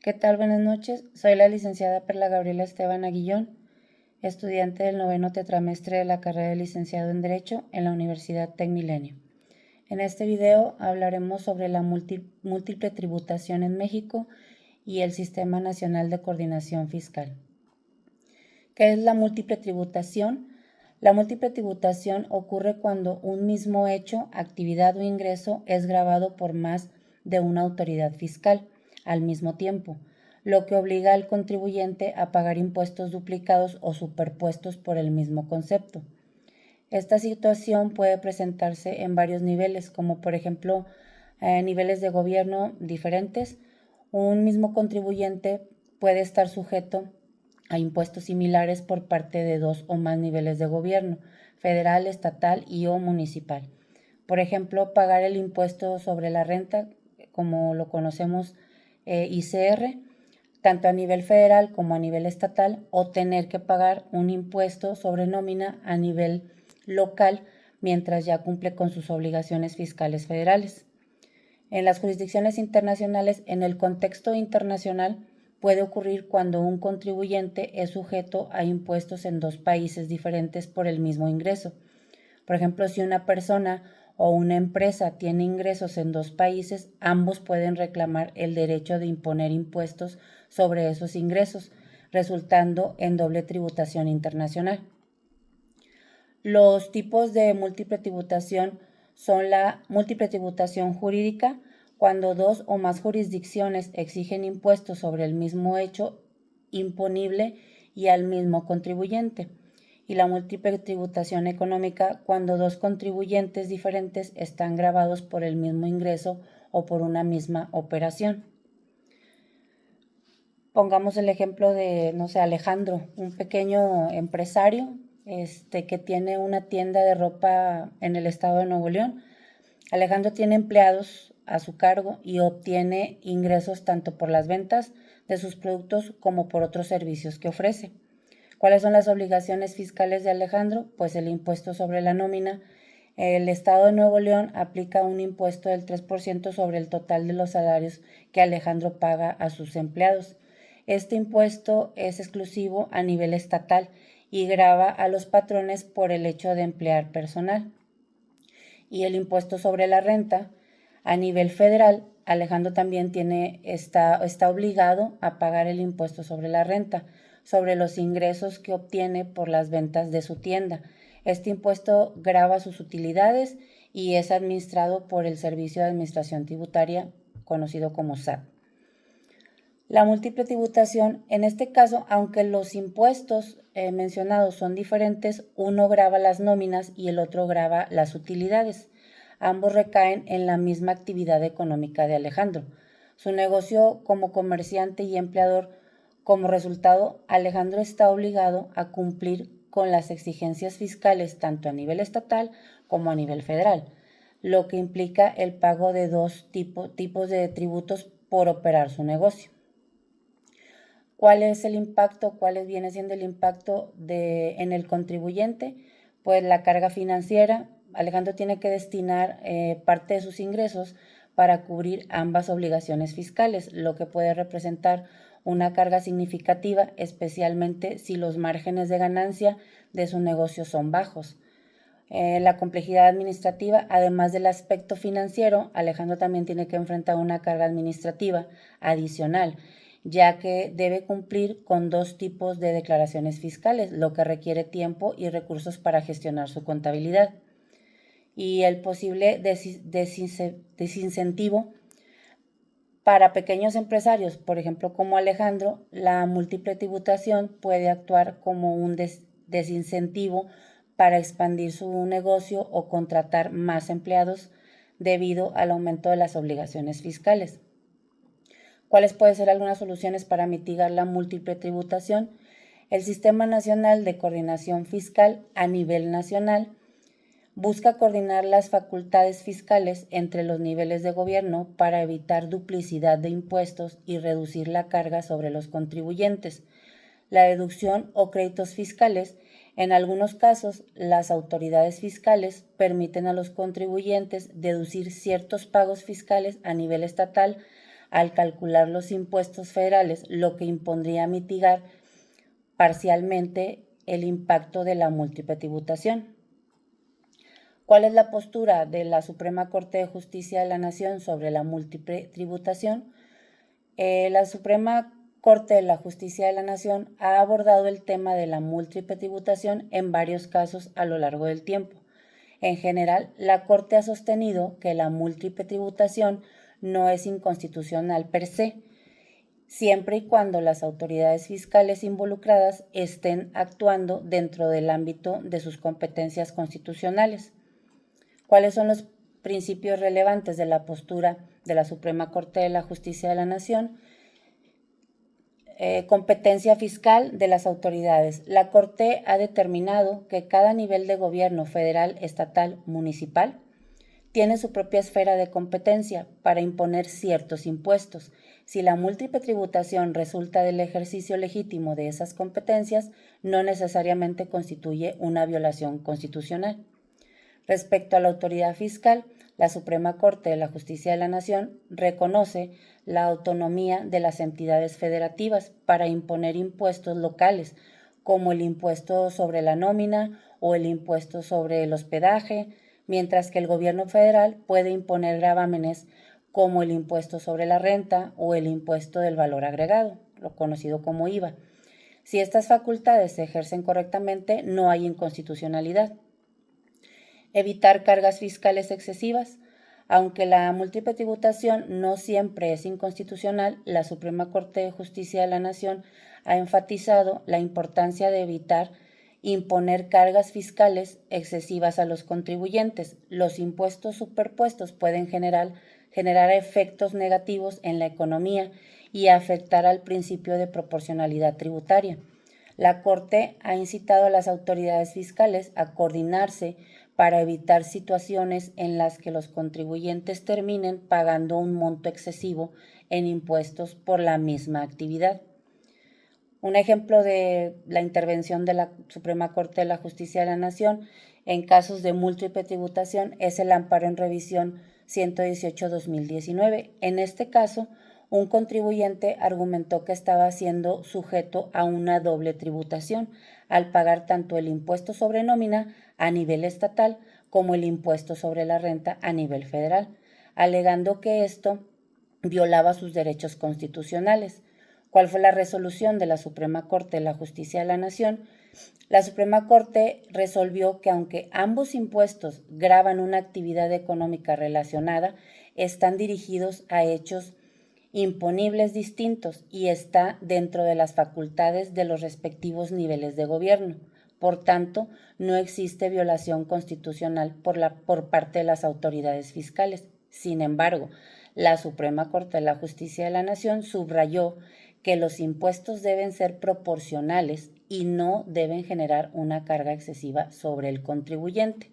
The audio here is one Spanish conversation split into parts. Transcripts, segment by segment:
¿Qué tal? Buenas noches. Soy la licenciada Perla Gabriela Esteban Aguillón, estudiante del noveno tetramestre de la carrera de licenciado en Derecho en la Universidad Tec Milenio. En este video hablaremos sobre la múltiple tributación en México y el Sistema Nacional de Coordinación Fiscal. ¿Qué es la múltiple tributación? La múltiple tributación ocurre cuando un mismo hecho, actividad o ingreso es gravado por más de una autoridad fiscal al mismo tiempo, lo que obliga al contribuyente a pagar impuestos duplicados o superpuestos por el mismo concepto. Esta situación puede presentarse en varios niveles, como por ejemplo niveles de gobierno diferentes. Un mismo contribuyente puede estar sujeto a impuestos similares por parte de dos o más niveles de gobierno, federal, estatal y o municipal. Por ejemplo, pagar el impuesto sobre la renta, como lo conocemos ICR, tanto a nivel federal como a nivel estatal, o tener que pagar un impuesto sobre nómina a nivel local mientras ya cumple con sus obligaciones fiscales federales. En las jurisdicciones internacionales, en el contexto internacional, puede ocurrir cuando un contribuyente es sujeto a impuestos en dos países diferentes por el mismo ingreso. Por ejemplo, si una persona o una empresa tiene ingresos en dos países, ambos pueden reclamar el derecho de imponer impuestos sobre esos ingresos, resultando en doble tributación internacional. Los tipos de múltiple tributación son la múltiple tributación jurídica, cuando dos o más jurisdicciones exigen impuestos sobre el mismo hecho imponible y al mismo contribuyente, y la múltiple tributación económica, cuando dos contribuyentes diferentes están gravados por el mismo ingreso o por una misma operación. Pongamos el ejemplo de, Alejandro, un pequeño empresario que tiene una tienda de ropa en el estado de Nuevo León. Alejandro tiene empleados a su cargo y obtiene ingresos tanto por las ventas de sus productos como por otros servicios que ofrece. ¿Cuáles son las obligaciones fiscales de Alejandro? Pues el impuesto sobre la nómina. El estado de Nuevo León aplica un impuesto del 3% sobre el total de los salarios que Alejandro paga a sus empleados. Este impuesto es exclusivo a nivel estatal y grava a los patrones por el hecho de emplear personal. Y el impuesto sobre la renta, a nivel federal, Alejandro también está obligado a pagar el impuesto sobre la renta, sobre los ingresos que obtiene por las ventas de su tienda. Este impuesto grava sus utilidades y es administrado por el Servicio de Administración Tributaria, conocido como SAT. La múltiple tributación, en este caso, aunque los impuestos mencionados son diferentes, uno grava las nóminas y el otro grava las utilidades. Ambos recaen en la misma actividad económica de Alejandro. Su negocio como comerciante y empleador, como resultado, Alejandro está obligado a cumplir con las exigencias fiscales tanto a nivel estatal como a nivel federal, lo que implica el pago de dos tipos de tributos por operar su negocio. ¿Cuál es el impacto? ¿Cuál viene siendo el impacto en el contribuyente? Pues la carga financiera. Alejandro tiene que destinar parte de sus ingresos para cubrir ambas obligaciones fiscales, lo que puede representar una carga significativa, especialmente si los márgenes de ganancia de su negocio son bajos. La complejidad administrativa, además del aspecto financiero, Alejandro también tiene que enfrentar una carga administrativa adicional, ya que debe cumplir con dos tipos de declaraciones fiscales, lo que requiere tiempo y recursos para gestionar su contabilidad. Y el posible desincentivo para pequeños empresarios, por ejemplo como Alejandro, la múltiple tributación puede actuar como un desincentivo para expandir su negocio o contratar más empleados debido al aumento de las obligaciones fiscales. ¿Cuáles pueden ser algunas soluciones para mitigar la múltiple tributación? El Sistema Nacional de Coordinación Fiscal a nivel nacional busca coordinar las facultades fiscales entre los niveles de gobierno para evitar duplicidad de impuestos y reducir la carga sobre los contribuyentes. La deducción o créditos fiscales. En algunos casos, las autoridades fiscales permiten a los contribuyentes deducir ciertos pagos fiscales a nivel estatal al calcular los impuestos federales, lo que impondría mitigar parcialmente el impacto de la múltiple tributación. ¿Cuál es la postura de la Suprema Corte de Justicia de la Nación sobre la múltiple tributación? La Suprema Corte de la Justicia de la Nación ha abordado el tema de la múltiple tributación en varios casos a lo largo del tiempo. En general, la Corte ha sostenido que la múltiple tributación no es inconstitucional per se, siempre y cuando las autoridades fiscales involucradas estén actuando dentro del ámbito de sus competencias constitucionales. ¿Cuáles son los principios relevantes de la postura de la Suprema Corte de la Justicia de la Nación? Competencia fiscal de las autoridades. La Corte ha determinado que cada nivel de gobierno federal, estatal, municipal tiene su propia esfera de competencia para imponer ciertos impuestos. Si la múltiple tributación resulta del ejercicio legítimo de esas competencias, no necesariamente constituye una violación constitucional. Respecto a la autoridad fiscal, la Suprema Corte de la Justicia de la Nación reconoce la autonomía de las entidades federativas para imponer impuestos locales, como el impuesto sobre la nómina o el impuesto sobre el hospedaje, mientras que el gobierno federal puede imponer gravámenes como el impuesto sobre la renta o el impuesto del valor agregado, lo conocido como IVA. Si estas facultades se ejercen correctamente, no hay inconstitucionalidad. Evitar cargas fiscales excesivas. Aunque la múltiple tributación no siempre es inconstitucional, la Suprema Corte de Justicia de la Nación ha enfatizado la importancia de evitar imponer cargas fiscales excesivas a los contribuyentes. Los impuestos superpuestos pueden generar efectos negativos en la economía y afectar al principio de proporcionalidad tributaria. La Corte ha incitado a las autoridades fiscales a coordinarse para evitar situaciones en las que los contribuyentes terminen pagando un monto excesivo en impuestos por la misma actividad. Un ejemplo de la intervención de la Suprema Corte de la Justicia de la Nación en casos de múltiple tributación es el amparo en revisión 118-2019. En este caso, un contribuyente argumentó que estaba siendo sujeto a una doble tributación al pagar tanto el impuesto sobre nómina a nivel estatal como el impuesto sobre la renta a nivel federal, alegando que esto violaba sus derechos constitucionales. ¿Cuál fue la resolución de la Suprema Corte de la Justicia de la Nación? La Suprema Corte resolvió que aunque ambos impuestos gravan una actividad económica relacionada, están dirigidos a hechos imponibles distintos y está dentro de las facultades de los respectivos niveles de gobierno. Por tanto, no existe violación constitucional por parte de las autoridades fiscales. Sin embargo, la Suprema Corte de la Justicia de la Nación subrayó que los impuestos deben ser proporcionales y no deben generar una carga excesiva sobre el contribuyente.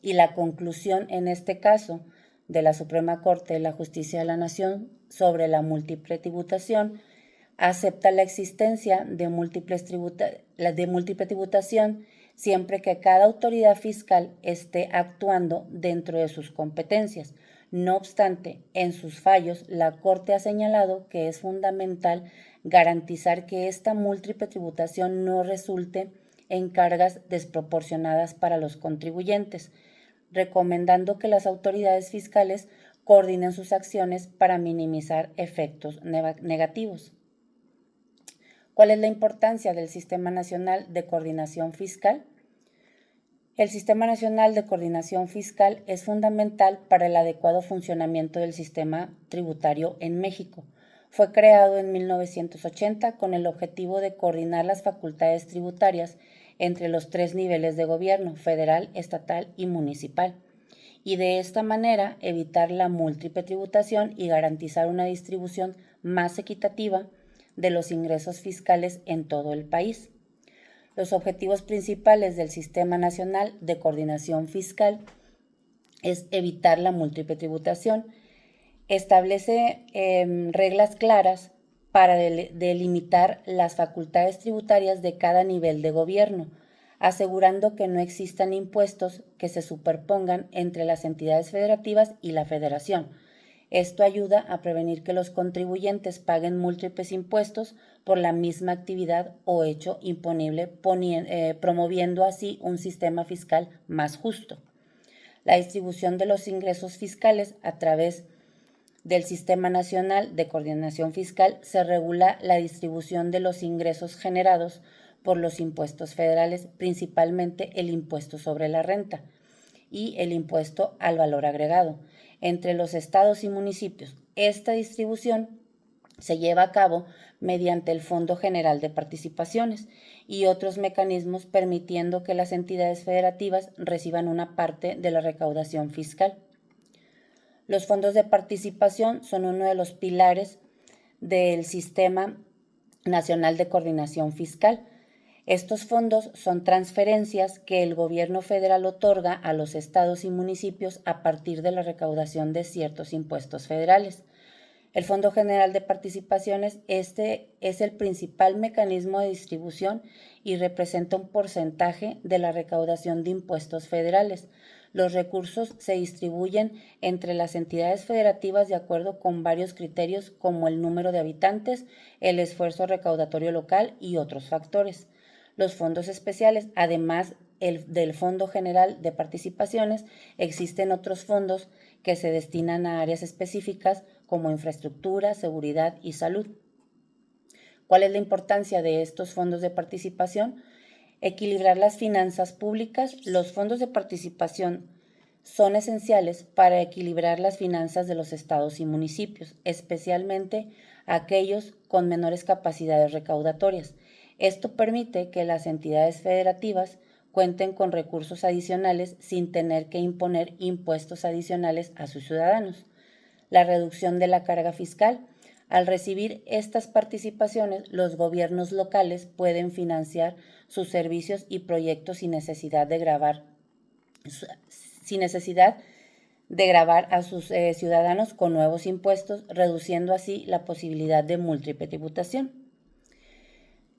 Y la conclusión en este caso de la Suprema Corte de la Justicia de la Nación sobre la múltiple tributación acepta la existencia de múltiple tributación siempre que cada autoridad fiscal esté actuando dentro de sus competencias. No obstante, en sus fallos, la Corte ha señalado que es fundamental garantizar que esta múltiple tributación no resulte en cargas desproporcionadas para los contribuyentes, recomendando que las autoridades fiscales coordinen sus acciones para minimizar efectos negativos. ¿Cuál es la importancia del Sistema Nacional de Coordinación Fiscal? El Sistema Nacional de Coordinación Fiscal es fundamental para el adecuado funcionamiento del sistema tributario en México. Fue creado en 1980 con el objetivo de coordinar las facultades tributarias entre los tres niveles de gobierno, federal, estatal y municipal, y de esta manera evitar la múltiple tributación y garantizar una distribución más equitativa de los ingresos fiscales en todo el país. Los objetivos principales del Sistema Nacional de Coordinación Fiscal es evitar la múltiple tributación, establece reglas claras para delimitar las facultades tributarias de cada nivel de gobierno, asegurando que no existan impuestos que se superpongan entre las entidades federativas y la federación. Esto ayuda a prevenir que los contribuyentes paguen múltiples impuestos por la misma actividad o hecho imponible, promoviendo así un sistema fiscal más justo. La distribución de los ingresos fiscales a través del Sistema Nacional de Coordinación Fiscal se regula la distribución de los ingresos generados por los impuestos federales, principalmente el impuesto sobre la renta y el impuesto al valor agregado, entre los estados y municipios. Esta distribución se lleva a cabo mediante el Fondo General de Participaciones y otros mecanismos permitiendo que las entidades federativas reciban una parte de la recaudación fiscal. Los fondos de participación son uno de los pilares del Sistema Nacional de Coordinación Fiscal. Estos fondos son transferencias que el gobierno federal otorga a los estados y municipios a partir de la recaudación de ciertos impuestos federales. El Fondo General de Participaciones, este es el principal mecanismo de distribución y representa un porcentaje de la recaudación de impuestos federales. Los recursos se distribuyen entre las entidades federativas de acuerdo con varios criterios como el número de habitantes, el esfuerzo recaudatorio local y otros factores. Los fondos especiales, además del Fondo General de Participaciones, existen otros fondos que se destinan a áreas específicas como infraestructura, seguridad y salud. ¿Cuál es la importancia de estos fondos de participación? Equilibrar las finanzas públicas. Los fondos de participación son esenciales para equilibrar las finanzas de los estados y municipios, especialmente aquellos con menores capacidades recaudatorias. Esto permite que las entidades federativas cuenten con recursos adicionales sin tener que imponer impuestos adicionales a sus ciudadanos. La reducción de la carga fiscal. Al recibir estas participaciones, los gobiernos locales pueden financiar sus servicios y proyectos sin necesidad de gravar a sus ciudadanos con nuevos impuestos, reduciendo así la posibilidad de múltiple tributación.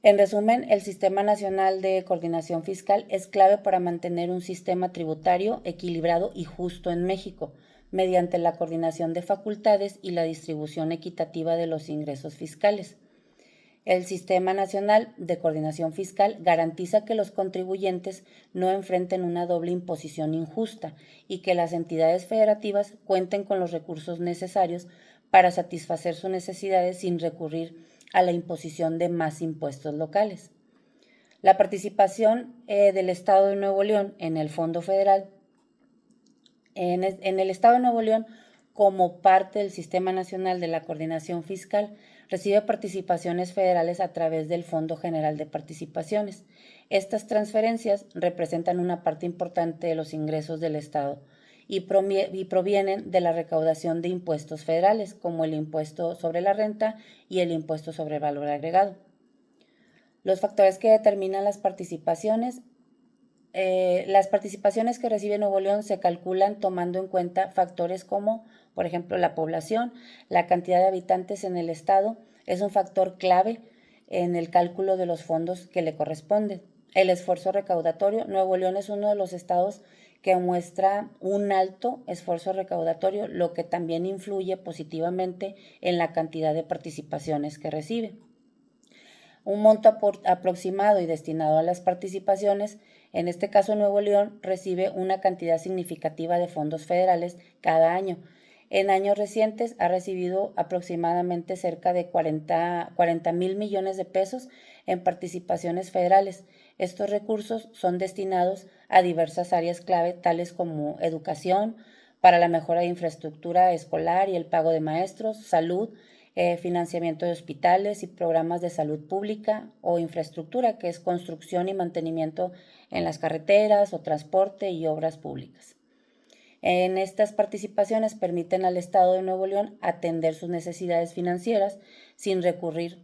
En resumen, el Sistema Nacional de Coordinación Fiscal es clave para mantener un sistema tributario equilibrado y justo en México, mediante la coordinación de facultades y la distribución equitativa de los ingresos fiscales. El Sistema Nacional de Coordinación Fiscal garantiza que los contribuyentes no enfrenten una doble imposición injusta y que las entidades federativas cuenten con los recursos necesarios para satisfacer sus necesidades sin recurrir a la imposición de más impuestos locales. La participación del Estado de Nuevo León en el Fondo Federal. En el Estado de Nuevo León, como parte del Sistema Nacional de la Coordinación Fiscal, recibe participaciones federales a través del Fondo General de Participaciones. Estas transferencias representan una parte importante de los ingresos del Estado y provienen de la recaudación de impuestos federales, como el impuesto sobre la renta y el impuesto sobre el valor agregado. Los factores que determinan las participaciones. Las participaciones que recibe Nuevo León se calculan tomando en cuenta factores como, por ejemplo, la población, la cantidad de habitantes en el estado, es un factor clave en el cálculo de los fondos que le corresponden. El esfuerzo recaudatorio. Nuevo León es uno de los estados que muestra un alto esfuerzo recaudatorio, lo que también influye positivamente en la cantidad de participaciones que recibe. Un monto aproximado y destinado a las participaciones. En este caso, Nuevo León recibe una cantidad significativa de fondos federales cada año. En años recientes ha recibido aproximadamente cerca de 40,000 millones de pesos en participaciones federales. Estos recursos son destinados a diversas áreas clave, tales como educación, para la mejora de infraestructura escolar y el pago de maestros, salud, financiamiento de hospitales y programas de salud pública o infraestructura, que es construcción y mantenimiento en las carreteras o transporte y obras públicas. En estas participaciones permiten al Estado de Nuevo León atender sus necesidades financieras sin recurrir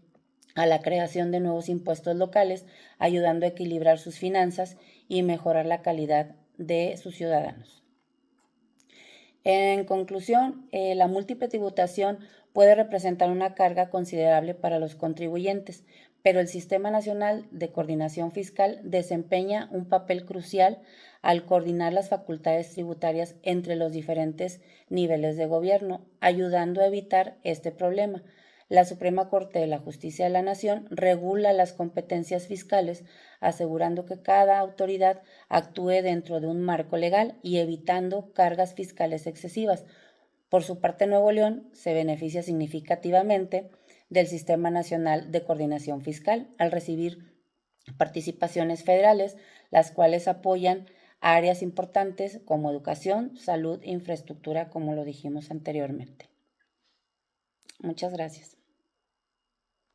a la creación de nuevos impuestos locales, ayudando a equilibrar sus finanzas y mejorar la calidad de sus ciudadanos. En conclusión, la múltiple tributación puede representar una carga considerable para los contribuyentes, pero el Sistema Nacional de Coordinación Fiscal desempeña un papel crucial al coordinar las facultades tributarias entre los diferentes niveles de gobierno, ayudando a evitar este problema. La Suprema Corte de la Justicia de la Nación regula las competencias fiscales, asegurando que cada autoridad actúe dentro de un marco legal y evitando cargas fiscales excesivas. Por su parte, Nuevo León se beneficia significativamente del Sistema Nacional de Coordinación Fiscal al recibir participaciones federales, las cuales apoyan áreas importantes como educación, salud e infraestructura, como lo dijimos anteriormente. Muchas gracias.